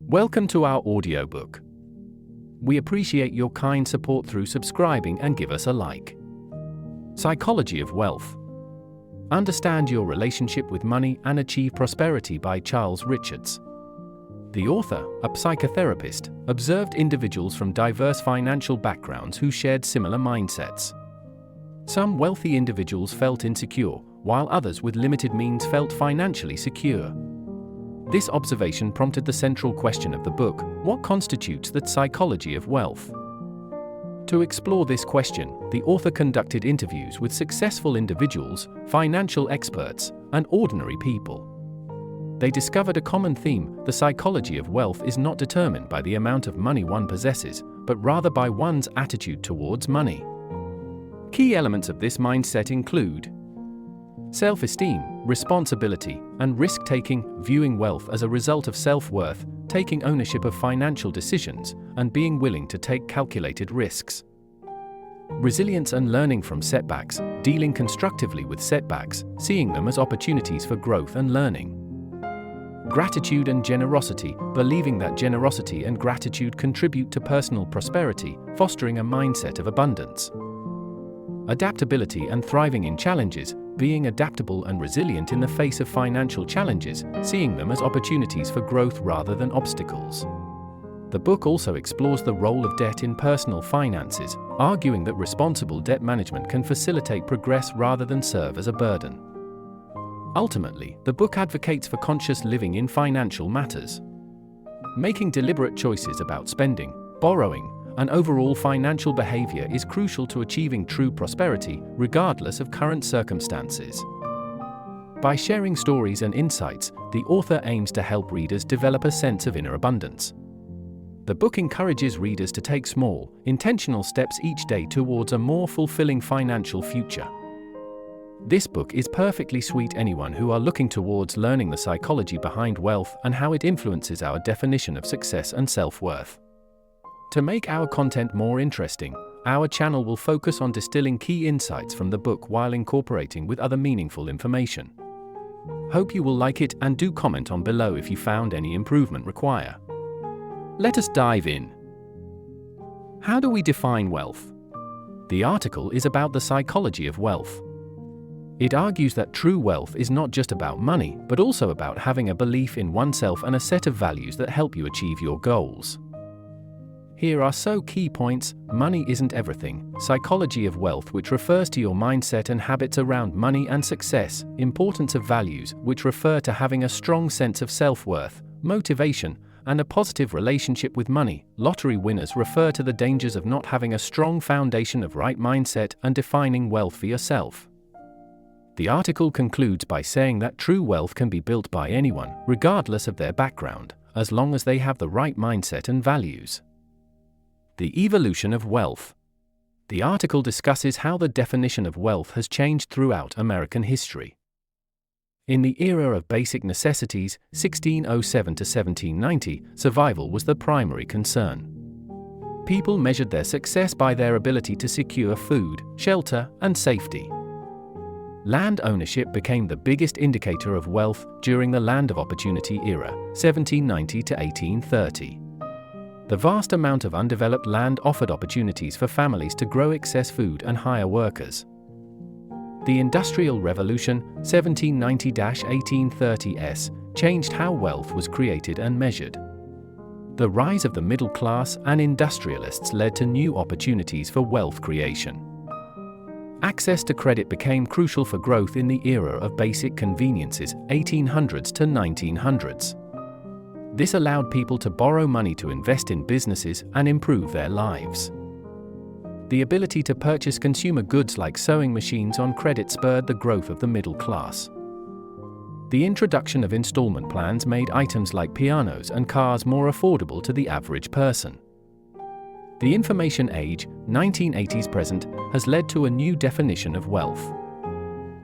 Welcome to our audiobook. We appreciate your kind support through subscribing and give us a like. Psychology of Wealth. Understand your relationship with money and achieve prosperity by Charles Richards. The author, a psychotherapist, observed individuals from diverse financial backgrounds who shared similar mindsets. Some wealthy individuals felt insecure, while others with limited means felt financially secure. This observation prompted the central question of the book: what constitutes the psychology of wealth? To explore this question, the author conducted interviews with successful individuals, financial experts, and ordinary people. They discovered a common theme: the psychology of wealth is not determined by the amount of money one possesses, but rather by one's attitude towards money. Key elements of this mindset include self-esteem, responsibility, and risk-taking, viewing wealth as a result of self-worth, taking ownership of financial decisions, and being willing to take calculated risks. Resilience and learning from setbacks, dealing constructively with setbacks, seeing them as opportunities for growth and learning. Gratitude and generosity, believing that generosity and gratitude contribute to personal prosperity, fostering a mindset of abundance. Adaptability and thriving in challenges, being adaptable and resilient in the face of financial challenges, seeing them as opportunities for growth rather than obstacles. The book also explores the role of debt in personal finances, arguing that responsible debt management can facilitate progress rather than serve as a burden. Ultimately, the book advocates for conscious living in financial matters. Making deliberate choices about spending, borrowing, and overall financial behavior is crucial to achieving true prosperity, regardless of current circumstances. By sharing stories and insights, the author aims to help readers develop a sense of inner abundance. The book encourages readers to take small, intentional steps each day towards a more fulfilling financial future. This book is perfectly suit anyone who are looking towards learning the psychology behind wealth and how it influences our definition of success and self-worth. To make our content more interesting, our channel will focus on distilling key insights from the book while incorporating with other meaningful information. Hope you will like it and do comment on below if you found any improvement require. Let us dive in. How do we define wealth? The article is about the psychology of wealth. It argues that true wealth is not just about money, but also about having a belief in oneself and a set of values that help you achieve your goals. Here are some key points. Money isn't everything. Psychology of wealth, which refers to your mindset and habits around money and success. Importance of values, which refer to having a strong sense of self-worth, motivation, and a positive relationship with money. Lottery winners refer to the dangers of not having a strong foundation of right mindset and defining wealth for yourself. The article concludes by saying that true wealth can be built by anyone, regardless of their background, as long as they have the right mindset and values. The evolution of wealth. The article discusses how the definition of wealth has changed throughout American history. In the era of basic necessities, 1607 to 1790, survival was the primary concern. People measured their success by their ability to secure food, shelter, and safety. Land ownership became the biggest indicator of wealth during the Land of Opportunity era, 1790 to 1830. The vast amount of undeveloped land offered opportunities for families to grow excess food and hire workers. The Industrial Revolution, 1790-1830s, changed how wealth was created and measured. The rise of the middle class and industrialists led to new opportunities for wealth creation. Access to credit became crucial for growth in the era of basic conveniences, 1800s to 1900s. This allowed people to borrow money to invest in businesses and improve their lives. The ability to purchase consumer goods like sewing machines on credit spurred the growth of the middle class. The introduction of installment plans made items like pianos and cars more affordable to the average person. The information age, 1980s present, has led to a new definition of wealth.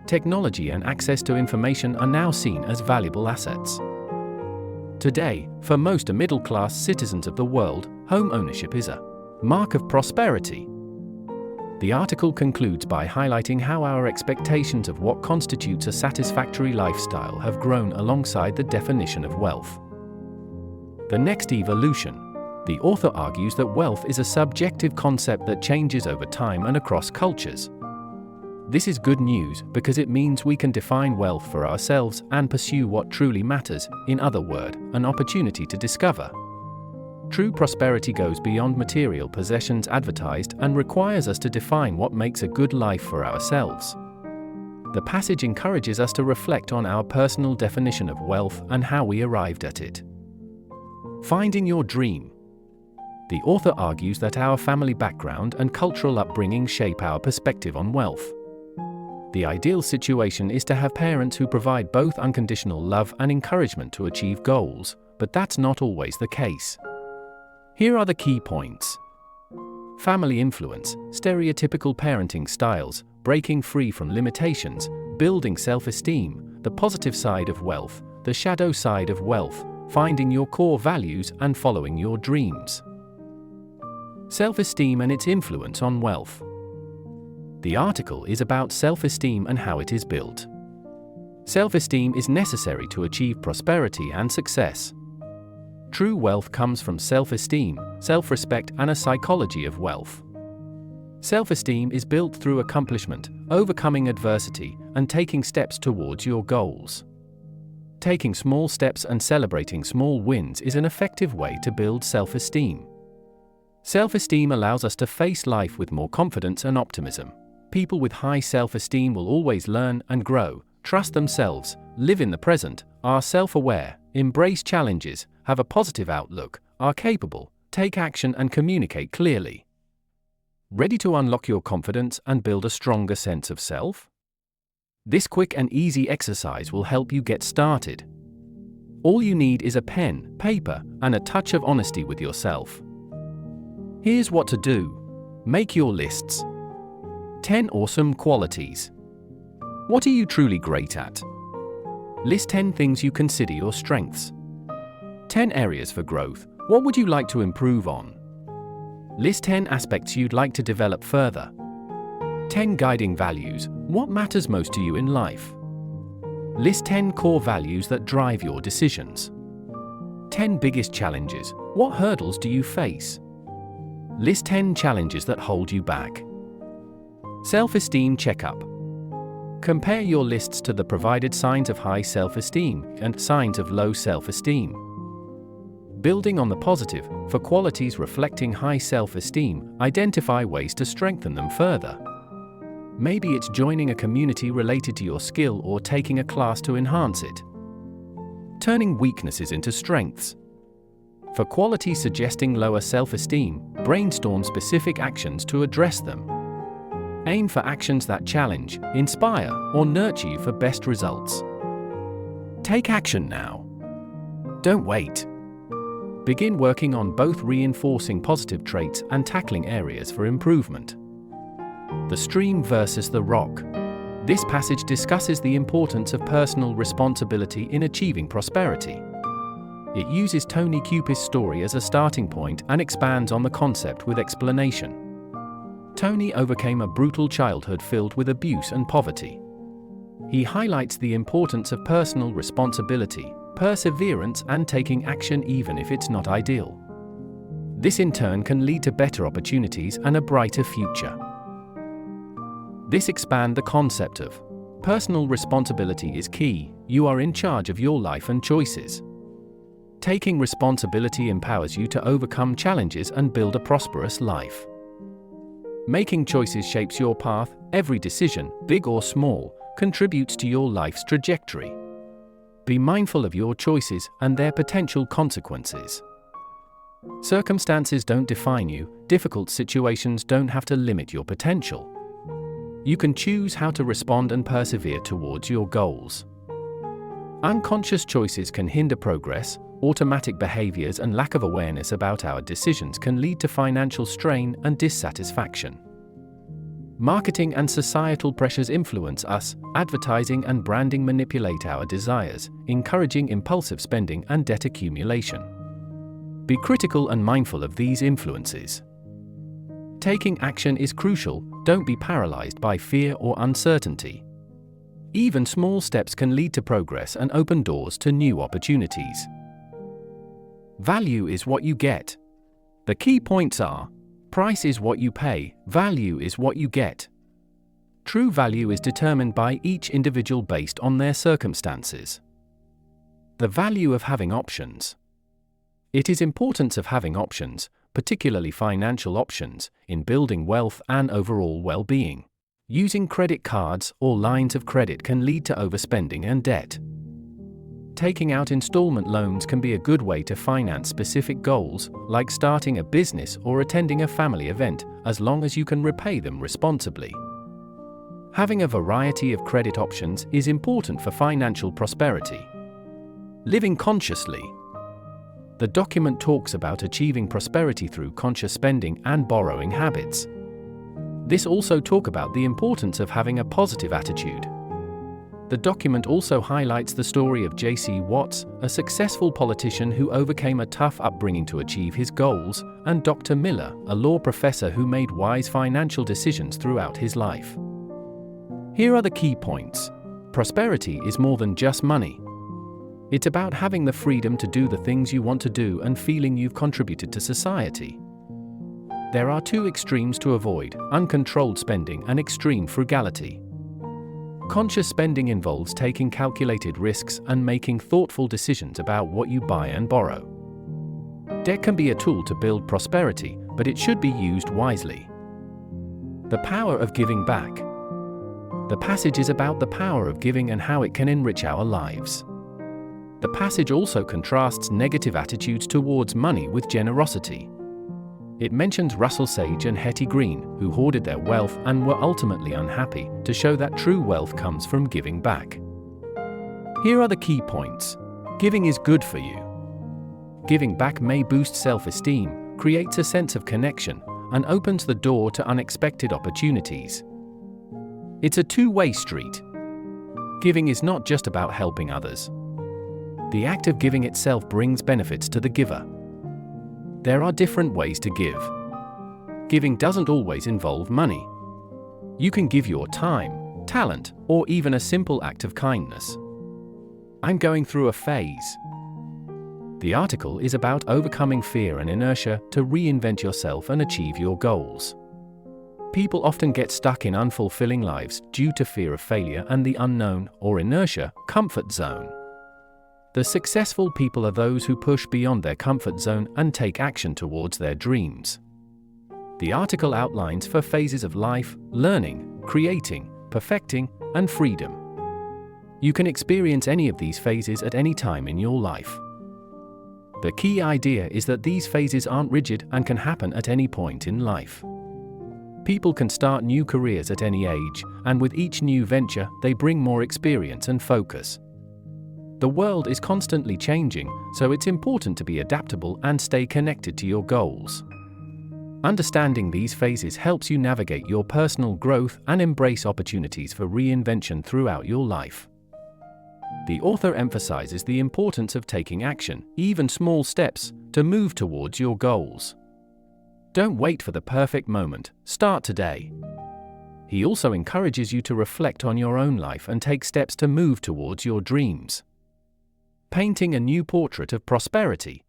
Technology and access to information are now seen as valuable assets. Today, for most middle-class citizens of the world, home ownership is a mark of prosperity. The article concludes by highlighting how our expectations of what constitutes a satisfactory lifestyle have grown alongside the definition of wealth. The next evolution. The author argues that wealth is a subjective concept that changes over time and across cultures. This is good news because it means we can define wealth for ourselves and pursue what truly matters, in other words, an opportunity to discover. True prosperity goes beyond material possessions advertised and requires us to define what makes a good life for ourselves. The passage encourages us to reflect on our personal definition of wealth and how we arrived at it. Finding your dream. The author argues that our family background and cultural upbringing shape our perspective on wealth. The ideal situation is to have parents who provide both unconditional love and encouragement to achieve goals, but that's not always the case. Here are the key points. Family influence, stereotypical parenting styles, breaking free from limitations, building self-esteem, the positive side of wealth, the shadow side of wealth, finding your core values and following your dreams. Self-esteem and its influence on wealth. The article is about self-esteem and how it is built. Self-esteem is necessary to achieve prosperity and success. True wealth comes from self-esteem, self-respect, and a psychology of wealth. Self-esteem is built through accomplishment, overcoming adversity, and taking steps towards your goals. Taking small steps and celebrating small wins is an effective way to build self-esteem. Self-esteem allows us to face life with more confidence and optimism. People with high self-esteem will always learn and grow, trust themselves, live in the present, are self-aware, embrace challenges, have a positive outlook, are capable, take action and communicate clearly. Ready to unlock your confidence and build a stronger sense of self? This quick and easy exercise will help you get started. All you need is a pen, paper, and a touch of honesty with yourself. Here's what to do. Make your lists. 10 awesome qualities. What are you truly great at? List 10 things you consider your strengths. 10 areas for growth. What would you like to improve on? List 10 aspects you'd like to develop further. 10 guiding values. What matters most to you in life? List 10 core values that drive your decisions. 10 biggest challenges. What hurdles do you face? List 10 challenges that hold you back. Self-esteem checkup. Compare your lists to the provided signs of high self-esteem and signs of low self-esteem. Building on the positive, for qualities reflecting high self-esteem, identify ways to strengthen them further. Maybe it's joining a community related to your skill or taking a class to enhance it. Turning weaknesses into strengths. For qualities suggesting lower self-esteem, brainstorm specific actions to address them. Aim for actions that challenge, inspire, or nurture you for best results. Take action now. Don't wait. Begin working on both reinforcing positive traits and tackling areas for improvement. The stream versus the rock. This passage discusses the importance of personal responsibility in achieving prosperity. It uses Tony Cupid's story as a starting point and expands on the concept with explanation. Tony overcame a brutal childhood filled with abuse and poverty. He highlights the importance of personal responsibility, perseverance, and taking action even if it's not ideal. This in turn can lead to better opportunities and a brighter future. This expands the concept of personal responsibility is key. You are in charge of your life and choices. Taking responsibility empowers you to overcome challenges and build a prosperous life. Making choices shapes your path. Every decision, big or small, contributes to your life's trajectory. Be mindful of your choices and their potential consequences. Circumstances don't define you. Difficult situations don't have to limit your potential. You can choose how to respond and persevere towards your goals. Unconscious choices can hinder progress. Automatic behaviors and lack of awareness about our decisions can lead to financial strain and dissatisfaction. Marketing and societal pressures influence us. Advertising and branding manipulate our desires, encouraging impulsive spending and debt accumulation. Be critical and mindful of these influences. Taking action is crucial. Don't be paralyzed by fear or uncertainty. Even small steps can lead to progress and open doors to new opportunities. Value is what you get. The key points are: price is what you pay, value is what you get. True value is determined by each individual based on their circumstances. The value of having options. It is importance of having options, particularly financial options, in building wealth and overall well-being. Using credit cards or lines of credit can lead to overspending and debt. Taking out installment loans can be a good way to finance specific goals, like starting a business or attending a family event, as long as you can repay them responsibly. Having a variety of credit options is important for financial prosperity. Living consciously. The document talks about achieving prosperity through conscious spending and borrowing habits. This also talks about the importance of having a positive attitude. The document also highlights the story of J.C. Watts, a successful politician who overcame a tough upbringing to achieve his goals, and Dr. Miller, a law professor who made wise financial decisions throughout his life. Here are the key points. Prosperity is more than just money. It's about having the freedom to do the things you want to do and feeling you've contributed to society. There are two extremes to avoid: uncontrolled spending and extreme frugality. Conscious spending involves taking calculated risks and making thoughtful decisions about what you buy and borrow. Debt can be a tool to build prosperity, but it should be used wisely. The power of giving back. The passage is about the power of giving and how it can enrich our lives. The passage also contrasts negative attitudes towards money with generosity. It mentions Russell Sage and Hetty Green, who hoarded their wealth and were ultimately unhappy, to show that true wealth comes from giving back. Here are the key points. Giving is good for you. Giving back may boost self-esteem, creates a sense of connection, and opens the door to unexpected opportunities. It's a two-way street. Giving is not just about helping others. The act of giving itself brings benefits to the giver. There are different ways to give. Giving doesn't always involve money. You can give your time, talent, or even a simple act of kindness. I'm going through a phase. The article is about overcoming fear and inertia to reinvent yourself and achieve your goals. People often get stuck in unfulfilling lives due to fear of failure and the unknown, or inertia, comfort zone. The successful people are those who push beyond their comfort zone and take action towards their dreams. The article outlines 4 phases of life: learning, creating, perfecting, and freedom. You can experience any of these phases at any time in your life. The key idea is that these phases aren't rigid and can happen at any point in life. People can start new careers at any age, and with each new venture, they bring more experience and focus. The world is constantly changing, so it's important to be adaptable and stay connected to your goals. Understanding these phases helps you navigate your personal growth and embrace opportunities for reinvention throughout your life. The author emphasizes the importance of taking action, even small steps, to move towards your goals. Don't wait for the perfect moment, start today. He also encourages you to reflect on your own life and take steps to move towards your dreams. Painting a new portrait of prosperity.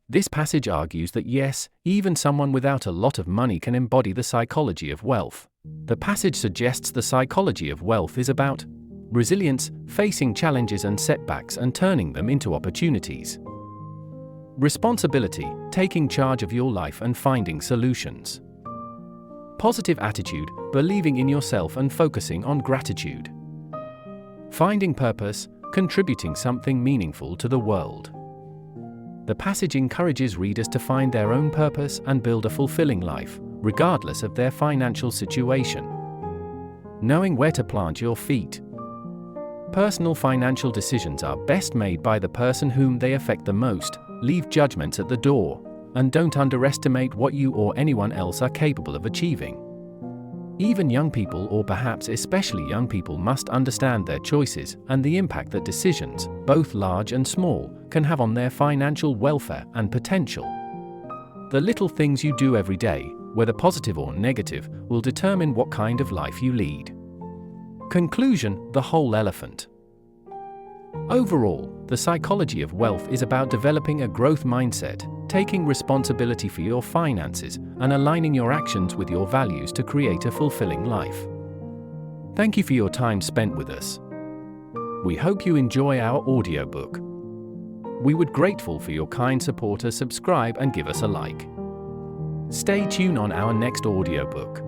This passage argues that yes, even someone without a lot of money can embody the psychology of wealth. The passage suggests the psychology of wealth is about resilience, facing challenges and setbacks and turning them into opportunities. Responsibility, taking charge of your life and finding solutions. Positive attitude, believing in yourself and focusing on gratitude. Finding purpose, contributing something meaningful to the world. The passage encourages readers to find their own purpose and build a fulfilling life, regardless of their financial situation. Knowing where to plant your feet. Personal financial decisions are best made by the person whom they affect the most. Leave judgments at the door, and don't underestimate what you or anyone else are capable of achieving. Even young people, or perhaps especially young people, must understand their choices and the impact that decisions, both large and small, can have on their financial welfare and potential. The little things you do every day, whether positive or negative, will determine what kind of life you lead. Conclusion: the whole elephant. Overall, the psychology of wealth is about developing a growth mindset, taking responsibility for your finances, and aligning your actions with your values to create a fulfilling life. Thank you for your time spent with us. We hope you enjoy our audiobook. We would grateful for your kind support. Subscribe and give us a like. Stay tuned on our next audiobook.